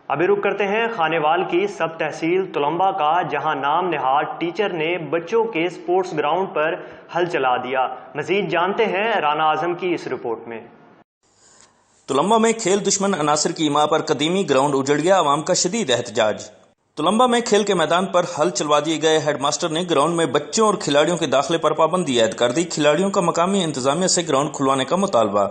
ابھی رک کرتے ہیں خانیوال کی سب تحصیل تلمبہ کا، جہاں نام نہاد ٹیچر نے بچوں کے سپورٹس گراؤنڈ پر ہل چلا دیا۔ مزید جانتے ہیں رانا اعظم کی اس رپورٹ میں۔ تلمبہ میں کھیل دشمن عناصر کی اما پر قدیمی گراؤنڈ اجڑ گیا، عوام کا شدید احتجاج۔ تلمبہ میں کھیل کے میدان پر ہل چلوا دیے گئے ہیڈ ماسٹر نے گراؤنڈ میں بچوں اور کھلاڑیوں کے داخلے پر پابندی عائد کر دی۔ کھلاڑیوں کا مقامی انتظامیہ سے گراؤنڈ کھلوانے کا مطالبہ۔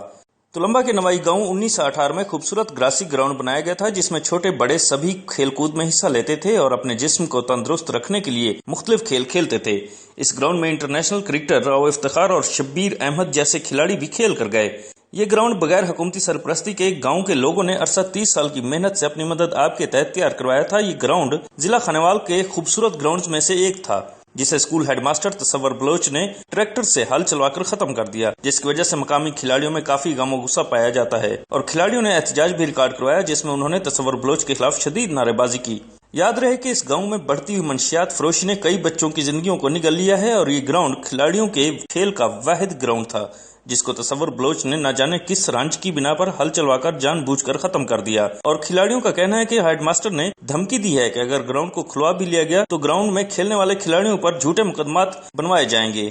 تلمبہ کے نوائی گاؤں 1918 میں خوبصورت گراسی گراؤنڈ بنایا گیا تھا، جس میں چھوٹے بڑے سبھی کھیل کود میں حصہ لیتے تھے اور اپنے جسم کو تندرست رکھنے کے لیے مختلف کھیل کھیلتے تھے۔ اس گراؤنڈ میں انٹرنیشنل کرکٹر راؤ افتخار اور شبیر احمد جیسے کھلاڑی بھی کھیل کر گئے۔ یہ گراؤنڈ بغیر حکومتی سرپرستی کے گاؤں کے لوگوں نے عرصہ 30 سال کی محنت سے اپنی مدد آپ کے تحت تیار کروایا تھا۔ یہ گراؤنڈ ضلع خانیوال کے خوبصورت گراؤنڈز میں سے ایک تھا، جسے اسکول ہیڈ ماسٹر تصور بلوچ نے ٹریکٹر سے ہل چلوا کر ختم کر دیا، جس کی وجہ سے مقامی کھلاڑیوں میں کافی غم و غصہ پایا جاتا ہے، اور کھلاڑیوں نے احتجاج بھی ریکارڈ کروایا، جس میں انہوں نے تصور بلوچ کے خلاف شدید نعرے بازی کی۔ یاد رہے کہ اس گاؤں میں بڑھتی ہوئی منشیات فروشی نے کئی بچوں کی زندگیوں کو نگل لیا ہے، اور یہ گراؤنڈ کھلاڑیوں کے کھیل کا واحد گراؤنڈ تھا، جس کو تصور بلوچ نے نہ جانے کس رانچ کی بنا پر ہل چلوا کر جان بوجھ کر ختم کر دیا۔ اور کھلاڑیوں کا کہنا ہے کہ ہیڈ ماسٹر نے دھمکی دی ہے کہ اگر گراؤنڈ کو کھلوا بھی لیا گیا تو گراؤنڈ میں کھیلنے والے کھلاڑیوں پر جھوٹے مقدمات بنوائے جائیں گے۔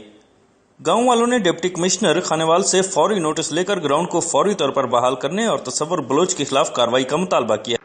گاؤں والوں نے ڈپٹی کمشنر خانیوال سے فوری نوٹس لے کر گراؤنڈ کو فوری طور پر بحال کرنے اور تصور بلوچ کے خلاف کارروائی کا مطالبہ کیا۔